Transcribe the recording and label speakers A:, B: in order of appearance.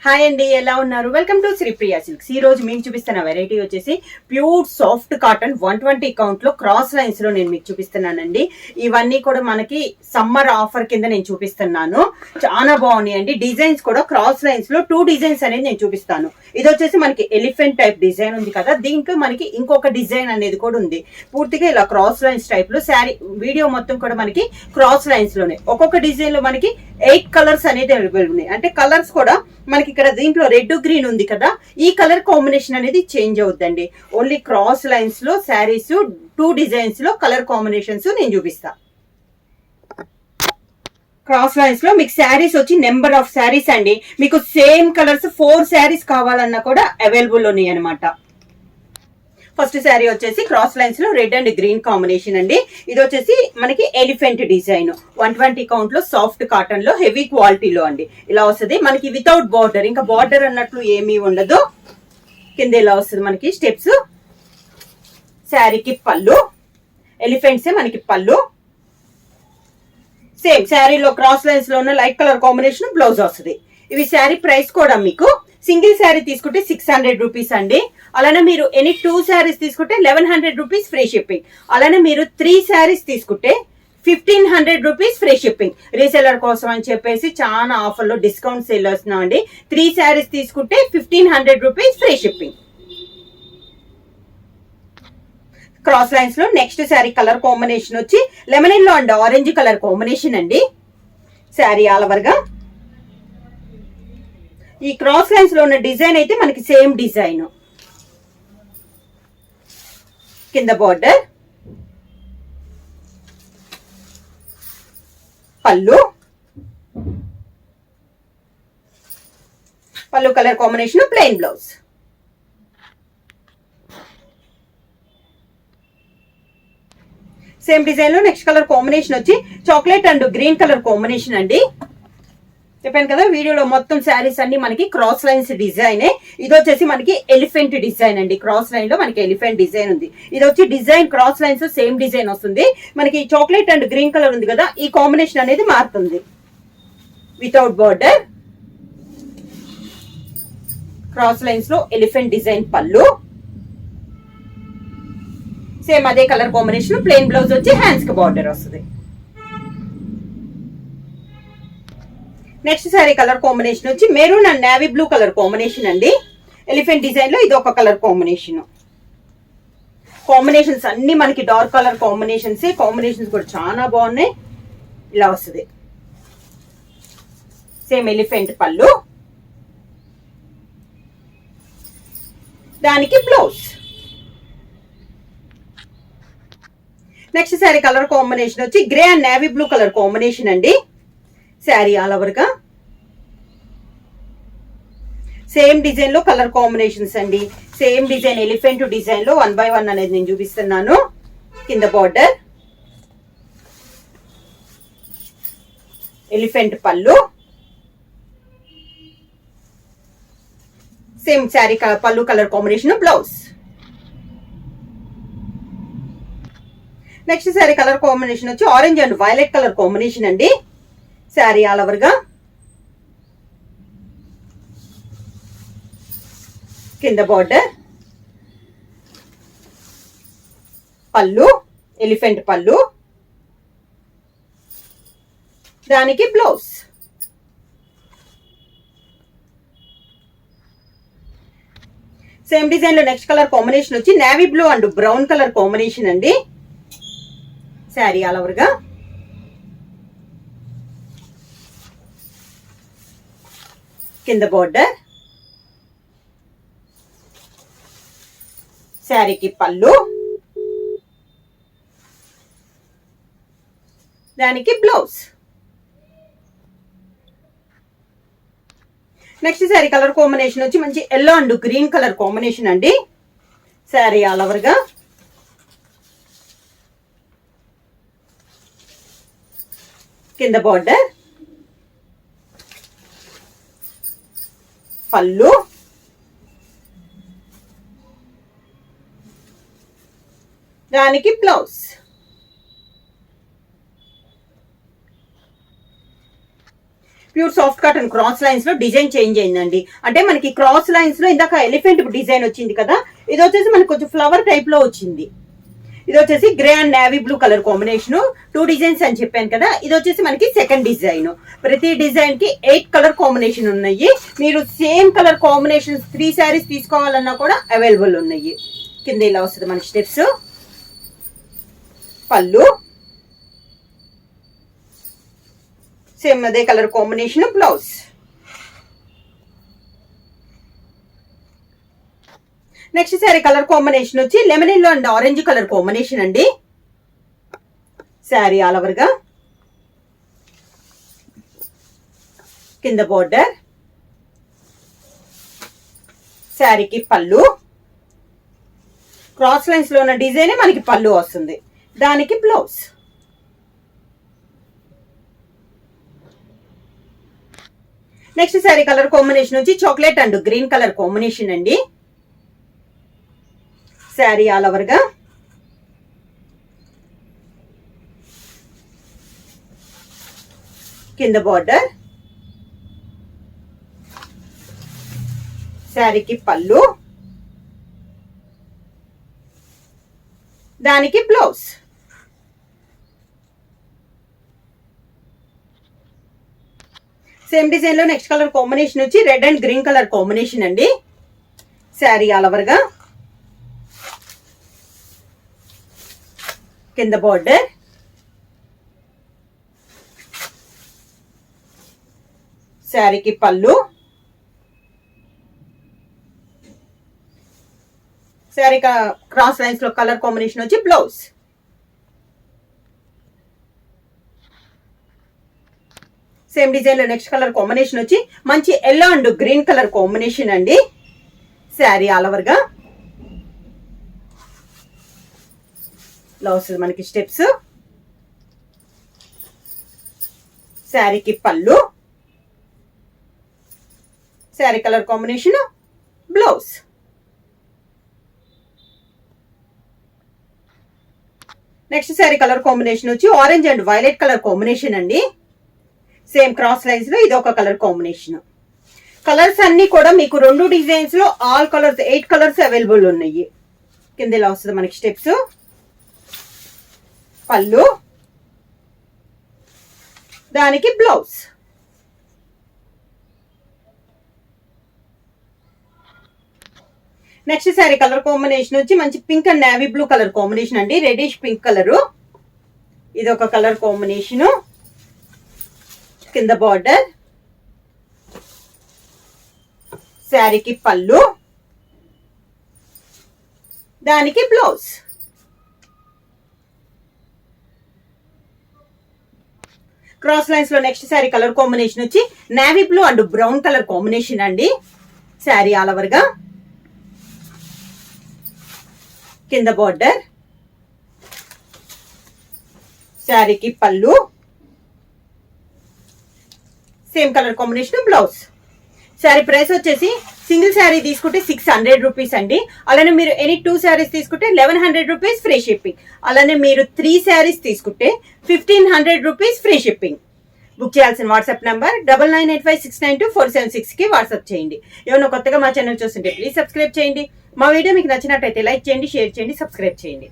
A: Hi అండి, ఎలా ఉన్నారు? Welcome to Sripriya silks. ఈ రోజు మీకు చూపిస్తున్న వెరైటీ వచ్చేసి ప్యూర్ సాఫ్ట్ కాటన్ 120 కౌంట్ లో క్రాస్ లైన్స్ లో నేను మీకు చూపిస్తున్నానండి. ఇవన్నీ కూడా మనకి సమ్మర్ ఆఫర్ కింద నేను చూపిస్తున్నాను. చాలా బాగున్నాయండి. డిజైన్స్ కూడా క్రాస్ లైన్స్ లో 2 డిజైన్స్ అనేది నేను చూపిస్తాను. ఇది వచ్చేసి మనకి ఎలిఫెంట్ టైప్ డిజైన్ ఉంది కదా, దీంట్లో మనకి ఇంకొక డిజైన్ అనేది కూడా ఉంది. పూర్తిగా ఇలా క్రాస్ లైన్స్ టైప్ లో శారీ వీడియో మొత్తం కూడా మనకి క్రాస్ లైన్స్ లోనే ఒక్కొక్క డిజైన్ లో మనకి 8 కలర్స్ అనేది అవైలబుల్ ఉన్నాయి. అంటే కలర్స్ కూడా మనకి ఇక్కడ దీంట్లో రెడ్ గ్రీన్ ఉంది కదా, ఈ కలర్ కాంబినేషన్ అనేది చేంజ్ అవుతుందండి. ఓన్లీ క్రాస్ లైన్స్ లో శారీస్ 2 డిజైన్స్ లో కలర్ కాంబినేషన్స్ నేను చూపిస్తా. క్రాస్ లైన్స్ లో మీకు శారీస్ వచ్చి నెంబర్ ఆఫ్ శారీస్ అండి. మీకు సేమ్ కలర్స్ 4 శారీస్ కావాలన్నా కూడా అవైలబుల్ ఉన్నాయి అనమాట. ఫస్ట్ శారీ వచ్చేసి క్రాస్ లైన్స్ లో రెడ్ అండ్ గ్రీన్ కాంబినేషన్ అండి. ఇది వచ్చేసి మనకి ఎలిఫెంట్ డిజైన్ 120 కౌంట్ లో సాఫ్ట్ కాటన్ లో హెవీ క్వాలిటీలో అండి. ఇలా వస్తుంది మనకి వితౌట్ బార్డర్, ఇంకా బార్డర్ అన్నట్లు ఏమీ ఉండదు. కింద ఇలా వస్తుంది మనకి స్టెప్స్. శారీకి పళ్ళు ఎలిఫెంట్సే మనకి పళ్ళు. సేమ్ శారీలో క్రాస్ లైన్స్ లో ఉన్న లైట్ కలర్ కాంబినేషన్ బ్లౌజ్ వస్తుంది. ఇవి శారీ ప్రైస్ కూడా మీకు సింగిల్ శారీ తీసుకుంటే 600 రూపీస్ అండి. అలానే మీరు ఎనీ 2 శారీస్ తీసుకుంటే 1100 రూపీస్ ఫ్రీ షిప్పింగ్. అలానే మీరు 3 శారీస్ తీసుకుంటే 1500 రూపీస్ ఫ్రీ షిప్పింగ్. రీసెలర్ కోసం అని చెప్పేసి చాలా ఆఫర్లో డిస్కౌంట్ సేల్ వస్తున్నాం అండి. 3 శారీస్ తీసుకుంటే 1500 rupees free shipping. Cross lines లో నెక్స్ట్ శారీ కలర్ కాంబినేషన్ వచ్చి lemon yellow and orange colour combination అండి. శారీ ఆల్ ఓవర్ గా ఈ క్రాస్ లైన్స్ లో ఉన్న డిజైన్ అయితే మనకి సేమ్ డిజైన్. కింద బార్డర్, పళ్ళు colour combination plain blouse. Same design లో నెక్స్ట్ కలర్ కాంబినేషన్ వచ్చి chocolate and green colour combination అండి. చెప్పాను కదా వీడియోలో మొత్తం శారీస్ అన్ని మనకి క్రాస్ లైన్స్ డిజైన్. ఇది వచ్చేసి మనకి ఎలిఫెంట్ డిజైన్ అండి. క్రాస్ లైన్ లో మనకి ఎలిఫెంట్ డిజైన్ ఉంది. ఇది వచ్చి design cross lines same design వస్తుంది. మనకి చాక్లెట్ అండ్ గ్రీన్ కలర్ ఉంది కదా, ఈ కాంబినేషన్ అనేది మారుతుంది. వితౌట్ బార్డర్, క్రాస్ లైన్స్ లో ఎలిఫెంట్ డిజైన్ పళ్ళు. సేమ్ అదే కలర్ కాంబినేషన్ ప్లెయిన్ బ్లౌజ్ వచ్చి హ్యాండ్స్ కి బార్డర్ వస్తుంది. నెక్స్ట్ సారీ కలర్ కాంబినేషన్ వచ్చి maroon and navy blue colour combination అండి. ఎలిఫెంట్ డిజైన్ లో ఇది ఒక కలర్ కాంబినేషన్. కాంబినేషన్స్ అన్ని మనకి డార్క్ కలర్ కాంబినేషన్స్. కాంబినేషన్స్ కూడా చాలా బాగున్నాయి. ఇలా వస్తుంది. సేమ్ ఎలిఫెంట్ పళ్ళు, దానికి blouse. Next sari colour combination వచ్చి grey and navy blue colour combination అండి. శారీ ఆల్ ఓవర్ గా సేమ్ డిజైన్ లో కలర్ కాంబినేషన్స్ అండి. సేమ్ డిజైన్ ఎలిఫెంట్ డిజైన్ లో 1 బై 1 అనేది నేను చూపిస్తున్నాను. కింద బార్డర్, ఎలిఫెంట్ పళ్ళు, సేమ్ శారీ పళ్ళు colour combination blouse. Next sari colour combination వచ్చి orange and violet colour combination అండి. శారీ ఆల్ ఓవర్ గా కింద బార్డర్, పళ్ళు ఎలిఫెంట్ పళ్ళు, దానికి బ్లౌజ్. సేమ్ డిజైన్ లో నెక్స్ట్ కలర్ కాంబినేషన్ వచ్చి navy blue and brown colour combination అండి. శారీ ఆల్ ఓవర్ గా కింద బార్డర్, శారీకి పళ్ళు, దానికి blouse. Next sari colour combination వచ్చి మంచి yellow and green colour combination అండి. శారీ ఆల్ ఓవర్ గా కింద బార్డర్, పళ్ళు, దానికి blouse. Pure soft cotton cross lines లో డిజైన్ చేంజ్ అయిందండి. అంటే మనకి క్రాస్ లైన్స్ లో ఇందాక ఎలిఫెంట్ డిజైన్ వచ్చింది కదా, ఇది వచ్చేసి మనకి కొంచెం ఫ్లవర్ టైప్ లో వచ్చింది. ఇది వచ్చేసి grey and navy blue colour combination, 2 designs అని చెప్పాను కదా. ఇది వచ్చేసి మనకి సెకండ్ డిజైన్. ప్రతి డిజైన్ కి 8 కలర్ కాంబినేషన్ ఉన్నాయి. మీరు సేమ్ కలర్ కాంబినేషన్ 3 శారీస్ తీసుకోవాలన్నా కూడా అవైలబుల్ ఉన్నాయి. కింద ఇలా వస్తుంది మన స్టెప్స్, పళ్ళు సేమ్ అదే colour combination, blouse. Next sari colour combination వచ్చి lemon yellow and orange colour combination అండి. శారీ ఆల్ ఓవర్ గా కింద బోర్డర్, శారీకి పళ్ళు, క్రాస్ లైన్స్ లో ఉన్న డిజైన్ మనకి పళ్ళు వస్తుంది, దానికి blouse. Next sari colour combination వచ్చి chocolate and green colour combination అండి. శారీ ఆల్ ఓవర్ గా కింద బార్డర్, శారీకి పళ్ళు, దానికి బ్లౌజ్. సేమ్ డిజైన్ లో నెక్స్ట్ కలర్ కాంబినేషన్ వచ్చి red and green colour combination అండి. శారీ ఆల్ ఓవర్ గా కింద బార్డర్, శారీకి పళ్ళు, శారీ క్రాస్ లైన్స్ లో కలర్ కాంబినేషన్ వచ్చి బ్లౌజ్. సేమ్ డిజైన్ లో నెక్స్ట్ కలర్ కాంబినేషన్ వచ్చి మంచి yellow and green colour combination అండి. శారీ ఆల్ ఓవర్ గా బ్లౌజ్ మనకి స్టెప్స్, శారీకి పళ్ళు, sari colour combination, blouse. Next sari colour combination వచ్చి orange and violet colour combination అండి. సేమ్ క్రాస్ లైన్స్ లో ఇది ఒక కలర్ కాంబినేషన్. కలర్స్ అన్ని కూడా మీకు 2 డిజైన్స్ లో ఆల్ కలర్స్ 8 కలర్స్ అవైలబుల్ ఉన్నాయి. కింద ఇలా వస్తుంది మనకి స్టెప్స్, పళ్ళు, దానికి blouse. Next sari colour combination వచ్చి మంచి pink and navy blue colour combination అండి. రెడ్డిష్ పింక్ కలరు, ఇది ఒక కలర్ కాంబినేషన్. కింద బార్డర్, శారీకి పళ్ళు, దానికి బ్లౌజ్. క్రాస్ లైన్స్ లో నెక్స్ట్ శారీ కలర్ కాంబినేషన్ వచ్చి navy blue and brown colour combination అండి. శారీ ఆల్ ఓవర్ గా కింద బార్డర్, శారీకి పళ్ళు, same colour combination, blouse. Sari price వచ్చేసి సింగిల్ శారీ తీసుకుంటే 600 రూపీస్ అండి. అలానే మీరు ఎనీ 2 శారీస్ తీసుకుంటే 1100 రూపీస్ ఫ్రీ షిప్పింగ్. అలానే మీరు 3 శారీస్ తీసుకుంటే 1500 రూపీస్ ఫ్రీ షిప్పింగ్. బుక్ చేయాల్సిన వాట్సాప్ నంబర్ 9985692476 కి వాట్సాప్ చేయండి. ఏమైనా కొత్తగా మా ఛానల్ చూస్తుంటే ప్లీజ్ సబ్స్క్రైబ్ చేయండి. మా వీడియో మీకు నచ్చినట్టయితే లైక్ చేయండి, షేర్ చేయండి, సబ్స్క్రైబ్ చేయండి.